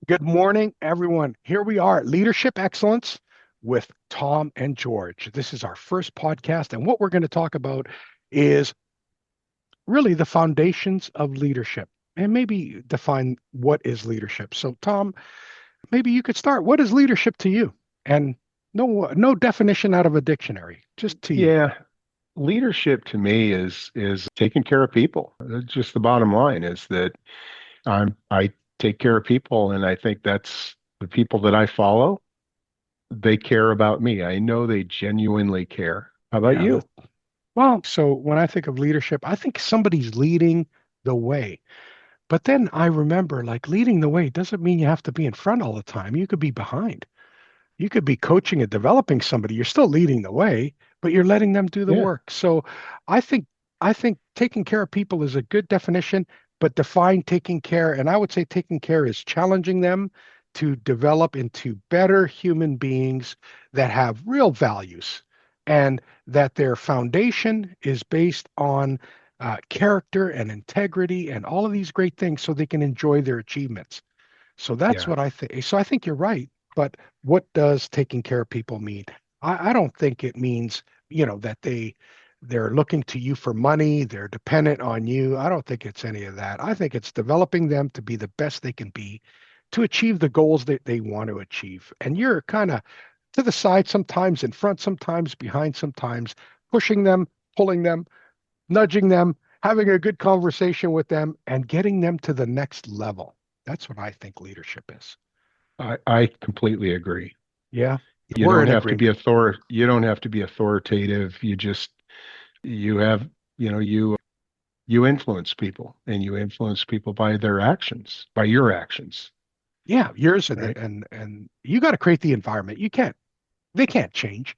Good morning, everyone. Here we are, Leadership Excellence with Tom and George. This is our first podcast, and what we're going to talk about is really the foundations of leadership and maybe define what is leadership. So, Tom, maybe you could start. What is leadership to you? And no definition out of a dictionary, just to you. Yeah, leadership to me is taking care of people. That's just the bottom line is that I take care of people, and I think that's the people that I follow. They care about me. I know they genuinely care. How about Yeah. you? Well, so when I think of leadership, I think somebody's leading the way. But then I remember like leading the way doesn't mean you have to be in front all the time. You could be behind. You could be coaching and developing somebody. You're still leading the way, but you're letting them do the Yeah, work. So I think I think taking care of people is a good definition, but define taking care, and I would say taking care is challenging them to develop into better human beings that have real values and that their foundation is based on character and integrity and all of these great things so they can enjoy their achievements. So that's yeah, what I think. So I think you're right. But what does taking care of people mean? I don't think it means, that they're looking to you for money, they're dependent on you. I don't think it's any of that. I think it's developing them to be the best they can be to achieve the goals that they want to achieve. And you're kind of to the side sometimes, in front sometimes, behind sometimes, pushing them, pulling them, nudging them, having a good conversation with them, and getting them to the next level. That's what I think leadership is. I completely agree. Yeah, You we're don't in have to be agreement. you don't have to be authoritative. You have, you influence people, and you influence people by their actions, by your actions, Yeah, yours and right? and you got to create the environment. They can't change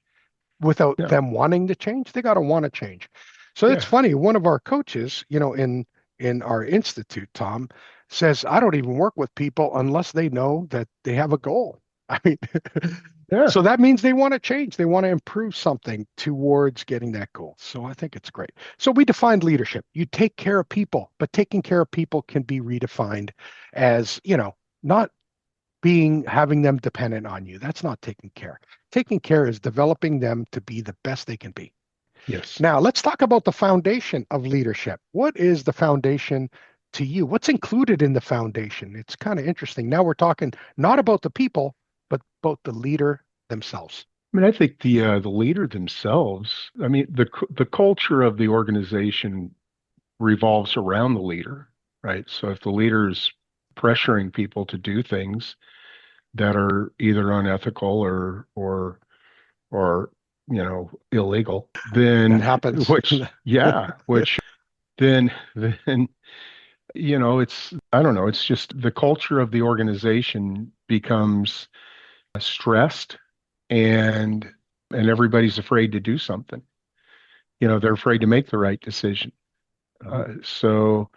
without No. them wanting to change. They got to want to change. So it's Yeah. funny. One of our coaches, in our institute, Tom, says I don't even work with people unless they know that they have a goal. I mean, Yeah. so that means they want to change. They want to improve something towards getting that goal. So I think it's great. So we defined leadership. You take care of people, but taking care of people can be redefined as, not having them dependent on you. That's not taking care. Taking care is developing them to be the best they can be. Yes. Now, let's talk about the foundation of leadership. What is the foundation to you? What's included in the foundation? It's kind of interesting. Now we're talking not about the people, but about the leader themselves. I mean, I think the leader themselves, I mean, the culture of the organization revolves around the leader, right? So if the leader's pressuring people to do things that are either unethical or illegal, That then happens. which yeah, which then it's I don't know, it's just the culture of the organization becomes stressed, and everybody's afraid to do something. They're afraid to make the right decision. Mhm. So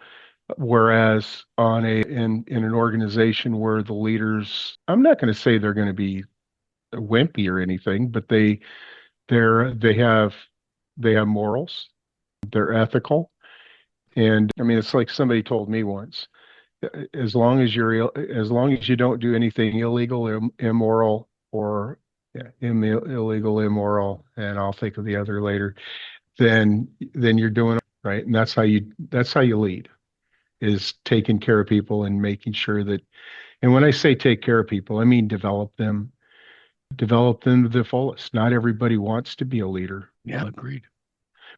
whereas in an organization where the leaders, I'm not going to say they're going to be wimpy or anything, but they have morals, they're ethical, and I mean it's like somebody told me once, as long as you don't do anything illegal, immoral, or yeah, illegal, immoral, and I'll think of the other later, then you're doing it right, and that's how you lead, is taking care of people and making sure that, and when I say take care of people, I mean develop them to the fullest. Not everybody wants to be a leader, Yeah, agreed.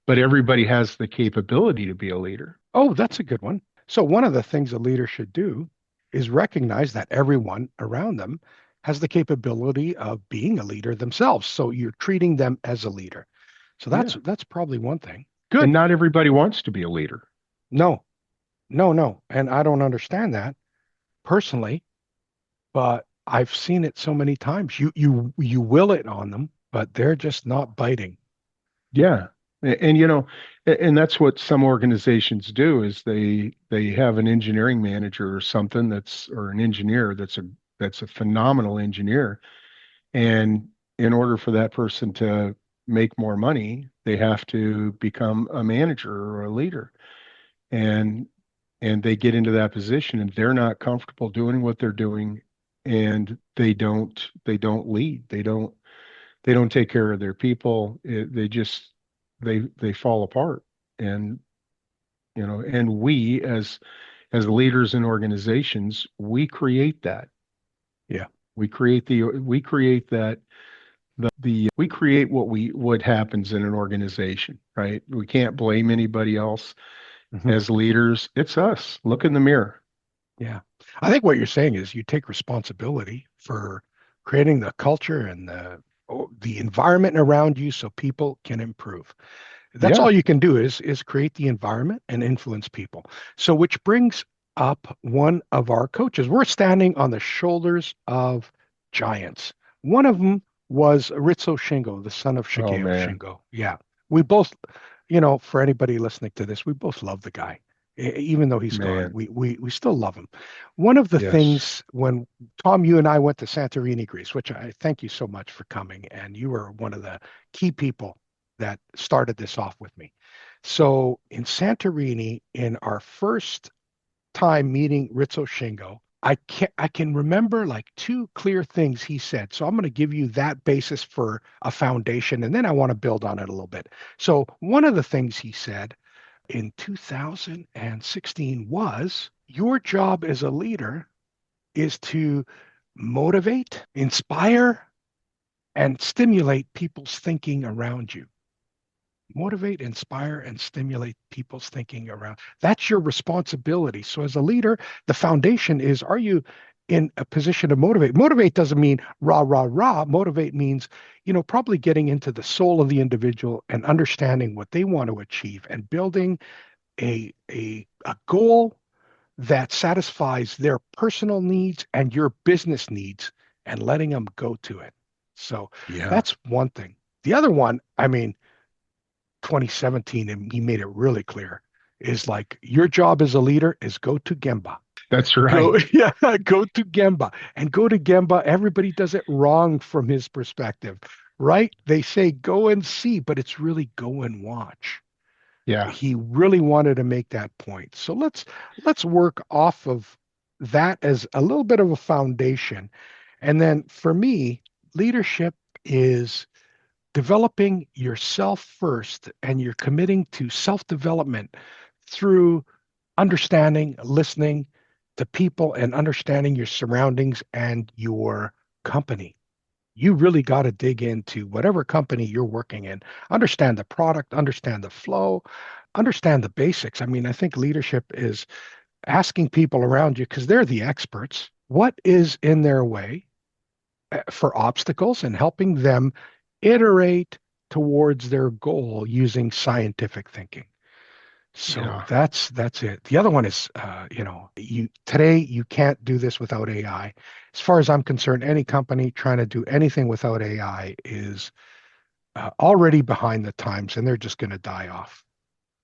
but everybody has the capability to be a leader. Oh, that's a good one. So, one of the things a leader should do is recognize that everyone around them has the capability of being a leader themselves. So, you're treating them as a leader. So, Yeah. that's probably one thing. And Good. not everybody wants to be a leader. No, no, no. And I don't understand that personally, but I've seen it so many times. You will it on them, but they're just not biting. Yeah. And and that's what some organizations do, is they have an engineering manager or something, or an engineer that's a phenomenal engineer. And in order for that person to make more money, they have to become a manager or a leader. And they get into that position, and they're not comfortable doing what they're doing and they don't lead. They don't take care of their people. They just they fall apart. And and we as leaders in organizations, we create that. Yeah. We create that the we create what happens in an organization, right? We can't blame anybody else. Hmm. As leaders, it's us. Look in the mirror. Yeah. I think what you're saying is you take responsibility for creating the culture and the environment around you so people can improve. That's all Yeah. you can do is create the environment and influence people. So which brings up one of our coaches. We're standing on the shoulders of giants. One of them was Ritsu Shingo, the son of Oh Shigeo man, Shingo. Yeah. We both, for anybody listening to this, we both love the guy. Even though he's gone, man. we still love him. One of the Yes. things when Tom, you and I went to Santorini, Greece, which I thank you so much for coming, and you were one of the key people that started this off with me. So in Santorini, in our first time meeting Ritsu Shingo, I can remember like two clear things he said. So I'm going to give you that basis for a foundation, and then I want to build on it a little bit. So one of the things he said in 2016 was your job as a leader is to motivate, inspire, and stimulate people's thinking around you. Motivate, inspire, and stimulate people's thinking around. That's your responsibility. So, as a leader, the foundation is are you in a position to motivate? Motivate doesn't mean rah, rah, rah. Motivate means, probably getting into the soul of the individual and understanding what they want to achieve and building a goal that satisfies their personal needs and your business needs and letting them go to it. So, Yeah. that's one thing. The other one, I mean, 2017, and he made it really clear, is like your job as a leader is go to Gemba. That's Go, right. yeah, go to Gemba. And go to Gemba, everybody does it wrong from his perspective, right? They say go and see, but it's really go and watch. Yeah. He really wanted to make that point. So let's work off of that as a little bit of a foundation. And then for me, leadership is developing yourself first, and you're committing to self development through understanding, listening to people, and understanding your surroundings and your company. You really got to dig into whatever company you're working in, understand the product, understand the flow, understand the basics. I mean, I think leadership is asking people around you because they're the experts. What is in their way for obstacles and helping them iterate towards their goal using scientific thinking. So Yeah. that's it. The other one is, you today you can't do this without AI. As far as I'm concerned, any company trying to do anything without AI is already behind the times, and they're just going to die off.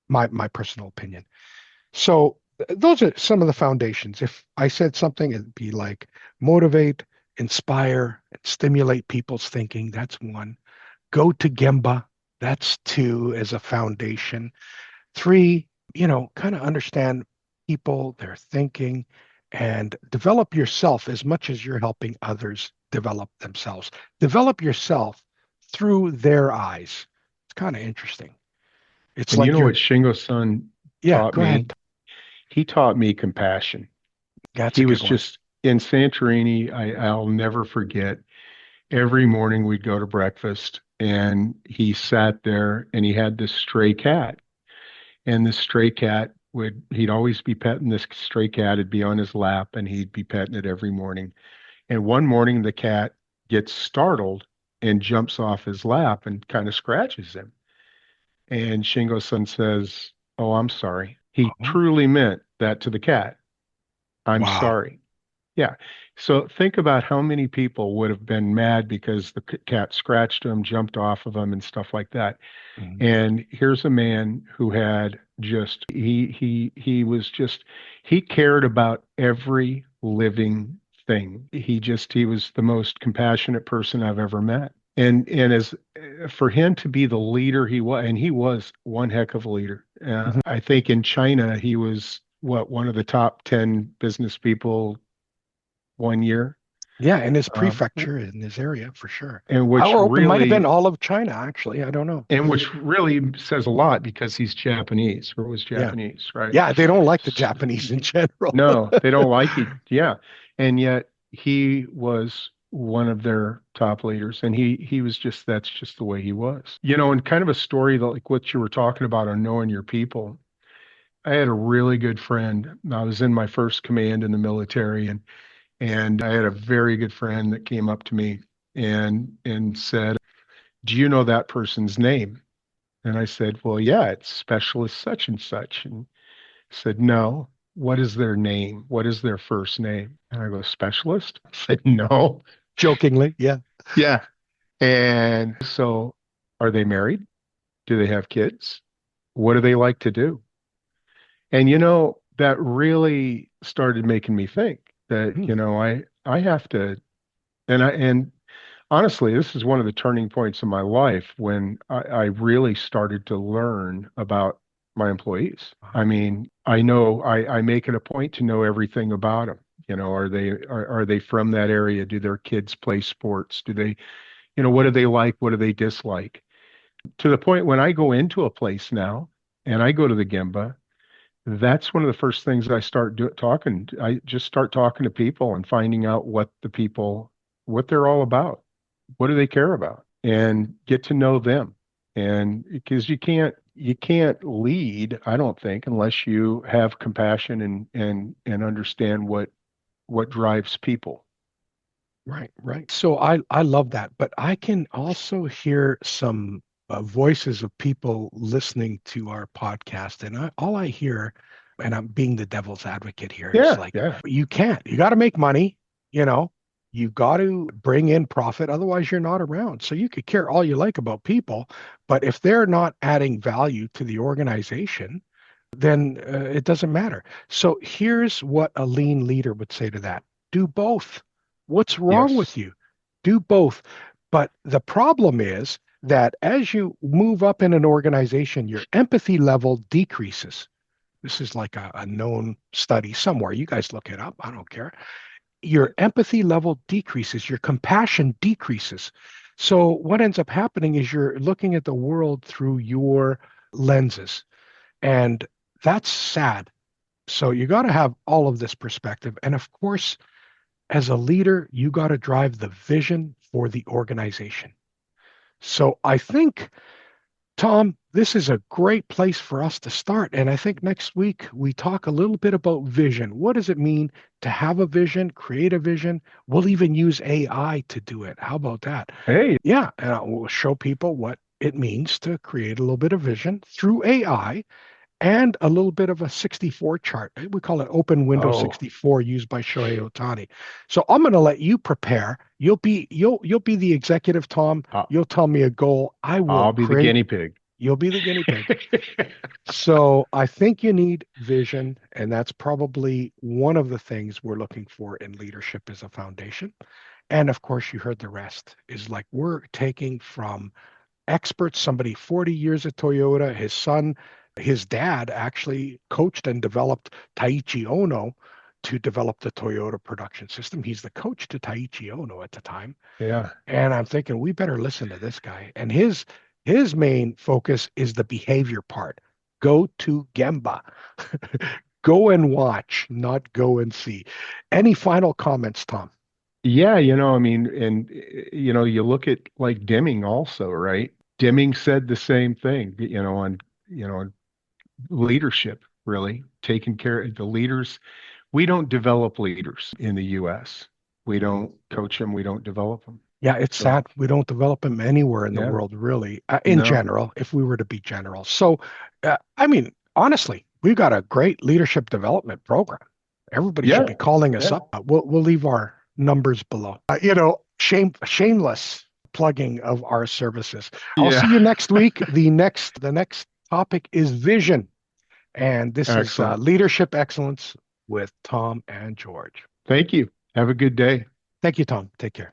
My personal opinion. So those are some of the foundations. If I said something, it'd be like motivate, inspire, and stimulate people's thinking. That's one. Go to Gemba. That's two as a foundation. Three, kind of understand people, their thinking, and develop yourself as much as you're helping others develop themselves. Develop yourself through their eyes. It's kind of interesting. It's And you like know what you're, Shingo-san yeah, taught go ahead. me? He taught me compassion. That's a He good was one. just in Santorini. I'll never forget. Every morning we'd go to breakfast, and he sat there, and he had this stray cat. And this stray cat he'd always be petting this stray cat. It'd be on his lap, and he'd be petting it every morning. And one morning the cat gets startled and jumps off his lap and kind of scratches him. And Shingo-san says, "Oh, I'm sorry." He Oh, truly meant that to the cat. "I'm wow. sorry." Yeah. So think about how many people would have been mad because the cat scratched him, jumped off of him, and stuff like that. Mhm. And here's a man who had just he was just he cared about every living thing. He was the most compassionate person I've ever met. And as for him to be the leader he was, and he was one heck of a leader. Mhm. I think in China he was one of the top 10 business people one year. Yeah, in his Um, prefecture, in his area, for sure. and which Or it might have been really all of China, actually. I don't know. and which really says a lot because he's Japanese or was Yeah. Japanese, right? Yeah, they don't like the Japanese in general. No, they don't like it. Yeah. And yet he was one of their top leaders and he was just that's just the way he was. And kind of a story that like what you were talking about on knowing your people. I had a really good friend. I was in my first command in the military and I had a very good friend that came up to me and said, "Do you know that person's name?" And I said, "Well, yeah, it's specialist such and such." And said, "No. What is their name? What is their first name?" And I go, "Specialist?" I said, "No." Jokingly, yeah. Yeah. And so, are they married? Do they have kids? What do they like to do? And that really started making me think that, Hmm. I have to, and honestly, this is one of the turning points in my life when I really started to learn about my employees. I mean, I know I make it a point to know everything about them. Are they from that area? Do their kids play sports? Do they, what do they like? What do they dislike? To the point when I go into a place now and I go to the Gemba, that's one of the first things I start talking. I just start talking to people and finding out what they're all about. What do they care about? And get to know them. And because you can't lead, I don't think, unless you have compassion and understand what drives people. Right, right. So I love that, but I can also hear some voices of people listening to our podcast, and all I hear, and I'm being the devil's advocate here, is Yeah, like yeah. you can't. You got to make money, you know. You got to bring in profit, otherwise you're not around. So you could care all you like about people, but if they're not adding value to the organization, then it doesn't matter. So here's what a lean leader would say to that. Do both. What's wrong Yes. with you? Do both. But the problem is that as you move up in an organization, your empathy level decreases. This is like a known study somewhere. You guys look it up. I don't care. Your empathy level decreases, your compassion decreases. So, what ends up happening is you're looking at the world through your lenses. And that's sad. So you got to have all of this perspective. And of course, as a leader, you got to drive the vision for the organization. So I think, Tom, this is a great place for us to start. And I think next week we talk a little bit about vision. What does it mean to have a vision, create a vision? We'll even use AI to do it. How about that? Hey. Yeah, we'll show people what it means to create a little bit of vision through AI and a little bit of a 64 chart. We call it open window Oh, 64 used by Shohei Ohtani. So I'm going to let you prepare. You'll be the executive, Tom. I'll, You'll tell me a goal. I will I'll be the create. guinea pig. You'll be the guinea pig. So I think you need vision, and that's probably one of the things we're looking for in leadership as a foundation. And of course, you heard the rest is like we're taking from experts, somebody 40 years at Toyota. His dad actually coached and developed Taiichi Ono to develop the Toyota production system. He's the coach to Taiichi Ono at the time. Yeah. And I'm thinking we better listen to this guy. And his main focus is the behavior part. Go to Gemba. Go and watch, not go and see. Any final comments, Tom? Yeah, I mean, and you look at like Deming also, right? Deming said the same thing, on leadership, really, taking care of the leaders. We don't develop leaders in the US. We don't coach them, we don't develop them. Yeah, it's So, sad we don't develop them anywhere in the yeah. world, really, in No. general, if we were to be general. So, I mean, honestly, we've got a great leadership development program. Everybody should Yeah. be calling us Yeah. up. We'll leave our numbers below. Shameless plugging of our services. I'll see Yeah. you next week. The next topic is vision, and this is Excellent. leadership excellence with Tom and George. Thank you. Have a good day. Thank you, Tom. Take care.